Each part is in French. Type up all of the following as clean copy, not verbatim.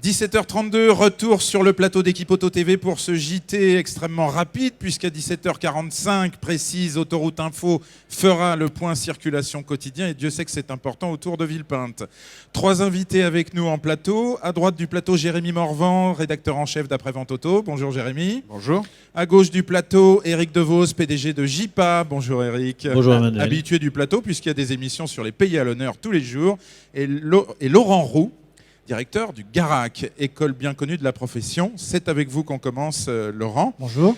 17h32, retour sur le plateau d'Équipe Auto TV pour ce JT extrêmement rapide, puisqu'à 17h45 précise, Autoroute Info fera le point circulation quotidien, et Dieu sait que c'est important autour de Villepinte. 3 invités avec nous en plateau. À droite du plateau, Jérémy Morvan, rédacteur en chef d'Après-Vente Auto. Bonjour Jérémy. Bonjour. À gauche du plateau, Éric Devos, PDG de JPA. Bonjour Éric. Bonjour Emmanuel. Habitué du plateau, puisqu'il y a des émissions sur les pays à l'honneur tous les jours. Et Laurent Roux, directeur du Garac, école bien connue de la profession. C'est avec vous qu'on commence, Laurent. Bonjour.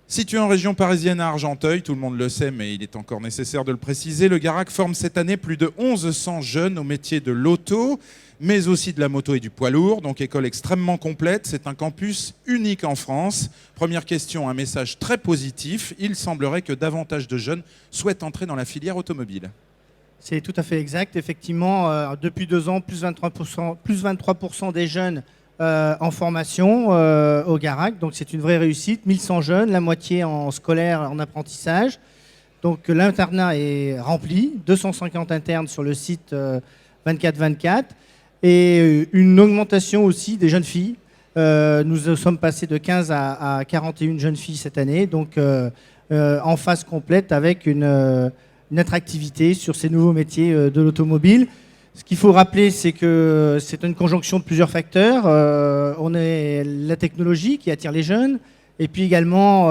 Situé en région parisienne à Argenteuil, tout le monde le sait, mais il est encore nécessaire de le préciser, le Garac forme cette année plus de 1100 jeunes au métier de l'auto, mais aussi de la moto et du poids lourd, donc école extrêmement complète. C'est un campus unique en France. Première question, un message très positif. Il semblerait que davantage de jeunes souhaitent entrer dans la filière automobile. C'est tout à fait exact. Effectivement, depuis 2 ans, plus 23% des jeunes en formation au Garac. Donc c'est une vraie réussite. 1100 jeunes, la moitié en scolaire, en apprentissage. Donc l'internat est rempli. 250 internes sur le site 24/24. Et une augmentation aussi des jeunes filles. Nous sommes passés de 15 à 41 jeunes filles cette année. Donc en phase complète avec une attractivité sur ces nouveaux métiers de l'automobile. Ce qu'il faut rappeler, c'est que c'est une conjonction de plusieurs facteurs. On a la technologie qui attire les jeunes, et puis également,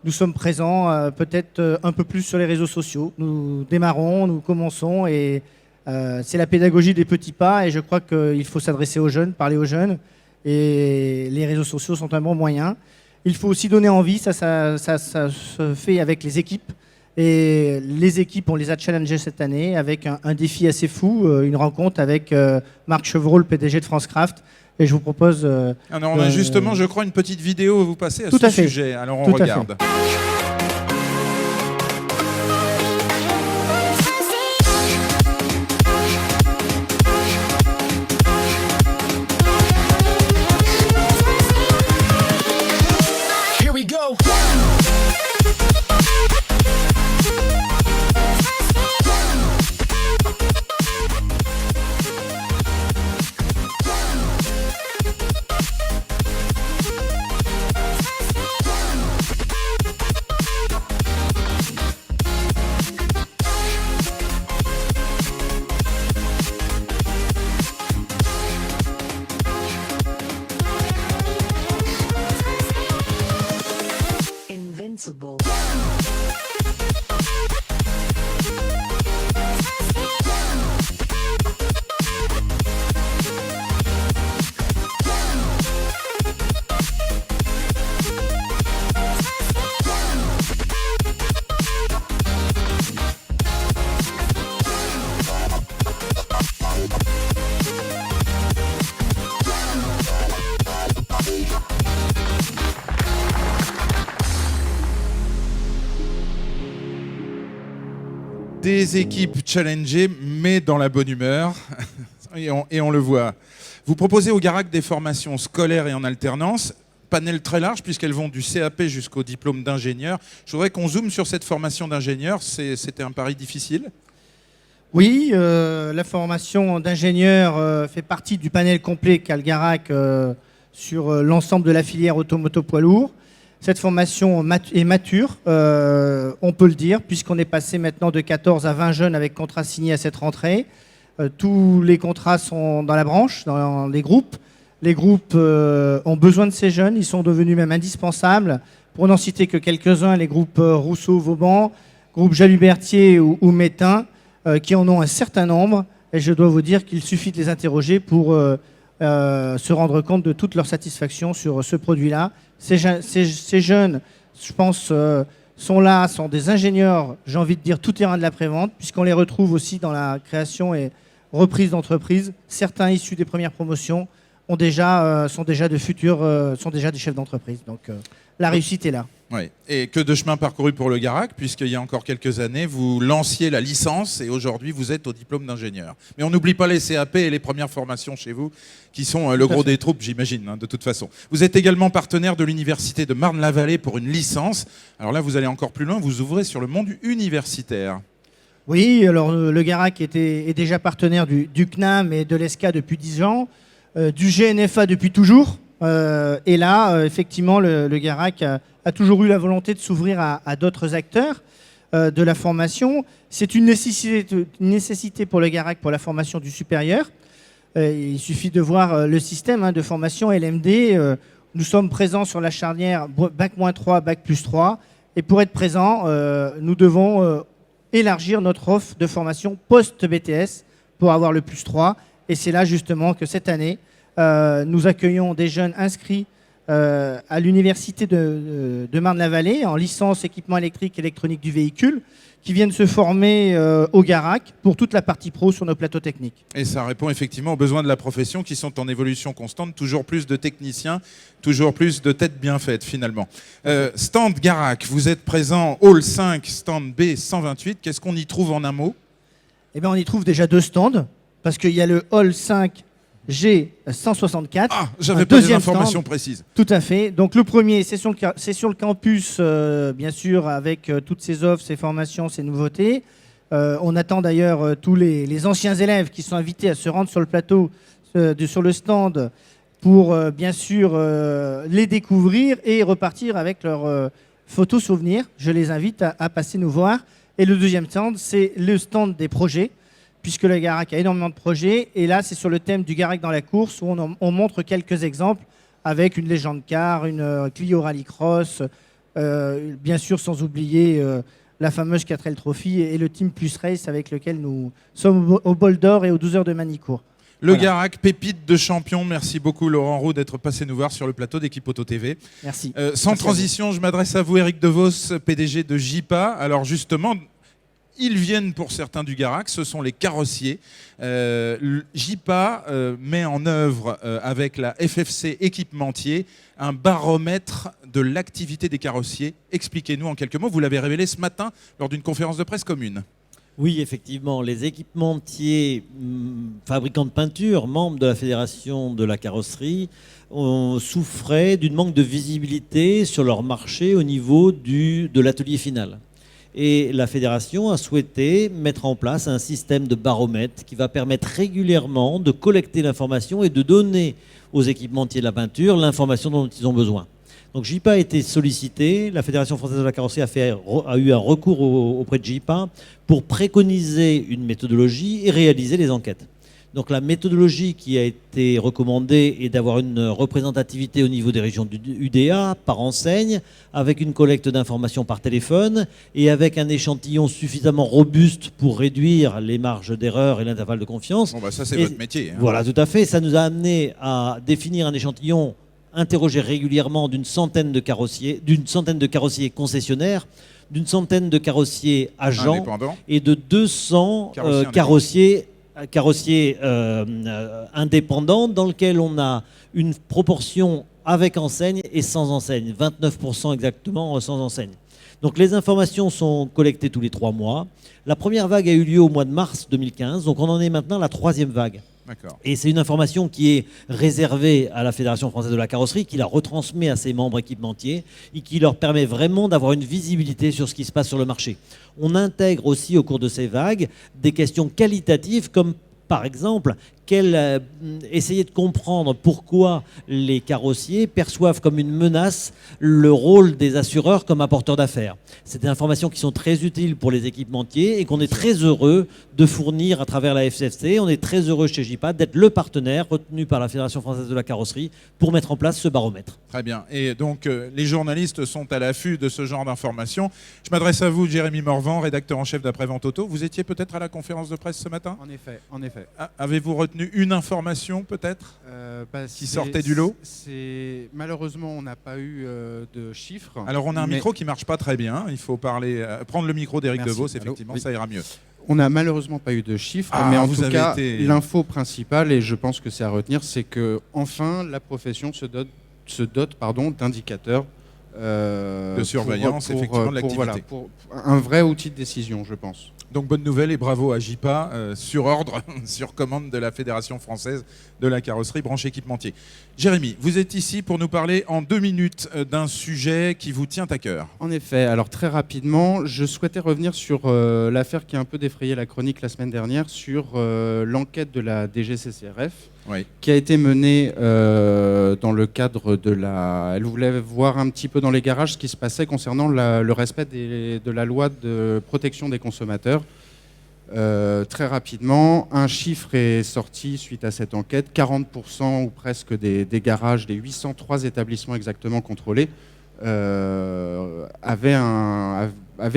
nous sommes présents peut-être un peu plus sur les réseaux sociaux. Nous démarrons, nous commençons, et c'est la pédagogie des petits pas, et je crois qu'il faut s'adresser aux jeunes, parler aux jeunes, et les réseaux sociaux sont un bon moyen. Il faut aussi donner envie, ça se fait avec les équipes. Et les équipes, on les a challengées cette année avec un défi assez fou, une rencontre avec Marc Chevreau, le PDG de France Craft. Et je vous propose... Alors on a justement, je crois, une petite vidéo à vous passer à ce sujet. Alors on regarde. Invincible. Des équipes challengées, mais dans la bonne humeur, et on le voit. Vous proposez au Garac des formations scolaires et en alternance, panel très large, puisqu'elles vont du CAP jusqu'au diplôme d'ingénieur. Je voudrais qu'on zoome sur cette formation d'ingénieur. C'était un pari difficile ? Oui, la formation d'ingénieur fait partie du panel complet qu'a le Garac sur l'ensemble de la filière automoto poids lourd. Cette formation est mature, on peut le dire, puisqu'on est passé maintenant de 14 à 20 jeunes avec contrats signés à cette rentrée. Tous les contrats sont dans la branche, dans les groupes. Les groupes ont besoin de ces jeunes, ils sont devenus même indispensables. Pour n'en citer que quelques-uns, les groupes Rousseau-Vauban, groupe Jalubertier ou Métain, qui en ont un certain nombre. Et je dois vous dire qu'il suffit de les interroger pour se rendre compte de toute leur satisfaction sur ce produit-là. Ces jeunes, je pense, sont des ingénieurs, j'ai envie de dire, tout terrain de la prévente, puisqu'on les retrouve aussi dans la création et reprise d'entreprise. Certains issus des premières promotions sont déjà des chefs d'entreprise. Donc la réussite est là. Oui. Et que de chemin parcouru pour le Garac, puisqu'il y a encore quelques années, vous lanciez la licence et aujourd'hui, vous êtes au diplôme d'ingénieur. Mais on n'oublie pas les CAP et les premières formations chez vous, qui sont le gros des troupes, j'imagine, de toute façon. Vous êtes également partenaire de l'Université de Marne-la-Vallée pour une licence. Alors là, vous allez encore plus loin, vous ouvrez sur le monde universitaire. Oui, alors le Garac est déjà partenaire du CNAM et de l'ESCA depuis 10 ans. du GNFA depuis toujours. Et là, effectivement, le Garac a toujours eu la volonté de s'ouvrir à d'autres acteurs de la formation. C'est une nécessité pour le Garac pour la formation du supérieur. Il suffit de voir le système de formation LMD. Nous sommes présents sur la charnière Bac-3, Bac+3. Et pour être présents, nous devons élargir notre offre de formation post-BTS pour avoir le +3. Et c'est là justement que cette année, nous accueillons des jeunes inscrits à l'université de Marne-la-Vallée en licence équipement électrique électronique du véhicule qui viennent se former au Garac pour toute la partie pro sur nos plateaux techniques. Et ça répond effectivement aux besoins de la profession qui sont en évolution constante, toujours plus de techniciens, toujours plus de têtes bien faites finalement. Stand Garac, vous êtes présent Hall 5, stand B 128, qu'est-ce qu'on y trouve en un mot? Eh bien, on y trouve déjà 2 stands, parce qu'il y a le Hall 5 G164. Ah, j'avais pas des informations précises. Tout à fait. Donc le premier, c'est sur le campus, bien sûr, avec toutes ces offres, ces formations, ces nouveautés. On attend d'ailleurs tous les anciens élèves qui sont invités à se rendre sur le plateau, sur le stand, pour bien sûr les découvrir et repartir avec leurs photos souvenirs. Je les invite à passer nous voir. Et le deuxième stand, c'est le stand des projets, puisque le Garac a énormément de projets. Et là, c'est sur le thème du Garac dans la course, où on montre quelques exemples avec une légende car, une Clio Rallycross, bien sûr sans oublier la fameuse 4L Trophy et le Team Plus Race avec lequel nous sommes au Bol d'Or et aux 12 heures de Manicourt. Le Garac, pépite de champion. Merci beaucoup Laurent Roux d'être passé nous voir sur le plateau d'Équipe Auto TV. Merci. Sans Merci transition, je m'adresse à vous Eric DeVos, PDG de JIPA. Alors justement, ils viennent pour certains du Garac, ce sont les carrossiers. JIPA met en œuvre avec la FFC équipementier un baromètre de l'activité des carrossiers. Expliquez-nous en quelques mots, vous l'avez révélé ce matin lors d'une conférence de presse commune. Oui, effectivement, les équipementiers fabricants de peinture, membres de la Fédération de la carrosserie, souffraient d'une manque de visibilité sur leur marché au niveau de l'atelier final. Et la fédération a souhaité mettre en place un système de baromètre qui va permettre régulièrement de collecter l'information et de donner aux équipementiers de la peinture l'information dont ils ont besoin. Donc JIPA a été sollicité, la Fédération française de la carrosserie a eu un recours auprès de JIPA pour préconiser une méthodologie et réaliser les enquêtes. Donc la méthodologie qui a été recommandée est d'avoir une représentativité au niveau des régions du UDA par enseigne, avec une collecte d'informations par téléphone et avec un échantillon suffisamment robuste pour réduire les marges d'erreur et l'intervalle de confiance. Bon bah ça c'est votre métier. Hein. Voilà, tout à fait. Ça nous a amené à définir un échantillon interrogé régulièrement d'une centaine de carrossiers concessionnaires, d'une centaine de carrossiers agents et de 200 carrossiers indépendants dans lequel on a une proportion avec enseigne et sans enseigne, 29% exactement sans enseigne. Donc les informations sont collectées tous les 3 mois. La première vague a eu lieu au mois de mars 2015, donc on en est maintenant à la 3e vague. Et c'est une information qui est réservée à la Fédération française de la carrosserie, qui la retransmet à ses membres équipementiers et qui leur permet vraiment d'avoir une visibilité sur ce qui se passe sur le marché. On intègre aussi au cours de ces vagues des questions qualitatives comme par exemple, essayer de comprendre pourquoi les carrossiers perçoivent comme une menace le rôle des assureurs comme apporteurs d'affaires. C'est des informations qui sont très utiles pour les équipementiers et qu'on est très heureux de fournir à travers la FFC. On est très heureux chez JIPA d'être le partenaire retenu par la Fédération française de la carrosserie pour mettre en place ce baromètre. Très bien. Et donc, les journalistes sont à l'affût de ce genre d'informations. Je m'adresse à vous, Jérémy Morvan, rédacteur en chef d'Après-Vente Auto. Vous étiez peut-être à la conférence de presse ce matin ? En effet, en effet. Avez-vous retenu une information peut-être qui sortait du lot ? Malheureusement, on n'a pas eu de chiffres. Alors on a un micro qui ne marche pas très bien. Il faut prendre le micro d'Éric DeVos, effectivement, ça ira mieux. On n'a malheureusement pas eu de chiffres, mais en tout cas, l'info principale, et je pense que c'est à retenir, c'est que enfin la profession se dote d'indicateurs de surveillance, effectivement, de l'activité. Pour un vrai outil de décision, je pense. Donc bonne nouvelle et bravo à JPA, sur ordre, sur commande de la Fédération française de la carrosserie branche équipementier. Jérémy, vous êtes ici pour nous parler en 2 minutes d'un sujet qui vous tient à cœur. En effet, alors très rapidement, je souhaitais revenir sur l'affaire qui a un peu défrayé la chronique la semaine dernière, sur l'enquête de la DGCCRF, oui, qui a été menée dans le cadre de la... Elle voulait voir un petit peu dans les garages ce qui se passait concernant le respect de la loi de protection des consommateurs. Très rapidement, un chiffre est sorti suite à cette enquête. 40% ou presque des garages, des 803 établissements exactement contrôlés, avaient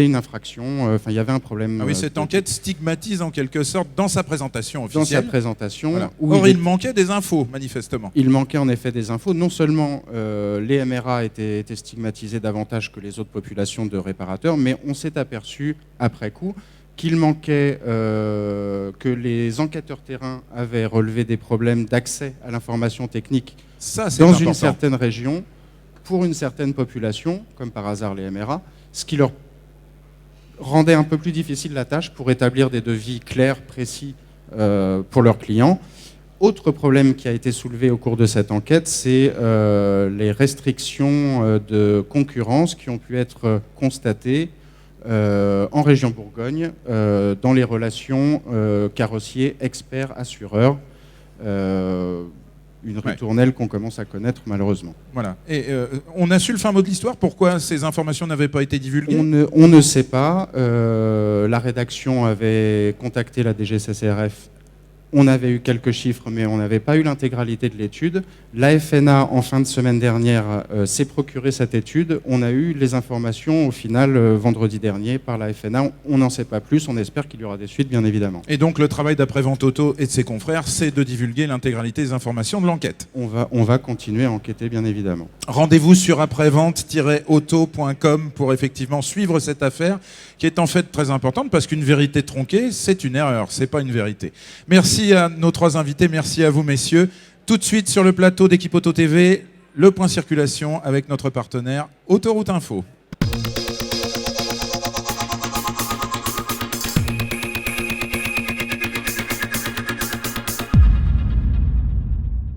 une infraction, il y avait un problème. Ah oui, cette enquête stigmatise en quelque sorte dans sa présentation officielle. Dans sa présentation. Voilà. Or, il manquait des infos, manifestement. Il manquait en effet des infos. Non seulement les MRA étaient stigmatisés davantage que les autres populations de réparateurs, mais on s'est aperçu après coup qu'il manquait, que les enquêteurs terrain avaient relevé des problèmes d'accès à l'information technique dans une certaine région, pour une certaine population, comme par hasard les MRA, ce qui leur rendait un peu plus difficile la tâche pour établir des devis clairs, précis pour leurs clients. Autre problème qui a été soulevé au cours de cette enquête, c'est les restrictions de concurrence qui ont pu être constatées en région Bourgogne, dans les relations carrossiers, experts, assureurs, une ritournelle qu'on commence à connaître malheureusement. Voilà. Et on a su le fin mot de l'histoire, pourquoi ces informations n'avaient pas été divulguées ? On ne sait pas. La rédaction avait contacté la DGCCRF. On avait eu quelques chiffres, mais on n'avait pas eu l'intégralité de l'étude. La FNA, en fin de semaine dernière, s'est procuré cette étude. On a eu les informations, au final, vendredi dernier, par la FNA. On n'en sait pas plus. On espère qu'il y aura des suites, bien évidemment. Et donc, le travail d'après-vente auto et de ses confrères, c'est de divulguer l'intégralité des informations de l'enquête. On va continuer à enquêter, bien évidemment. Rendez-vous sur après-vente-auto.com pour effectivement suivre cette affaire, qui est en fait très importante, parce qu'une vérité tronquée, c'est une erreur, c'est pas une vérité. Merci à nos 3 invités, merci à vous messieurs. Tout de suite sur le plateau d'Équipe Auto TV, le point circulation avec notre partenaire Autoroute Info.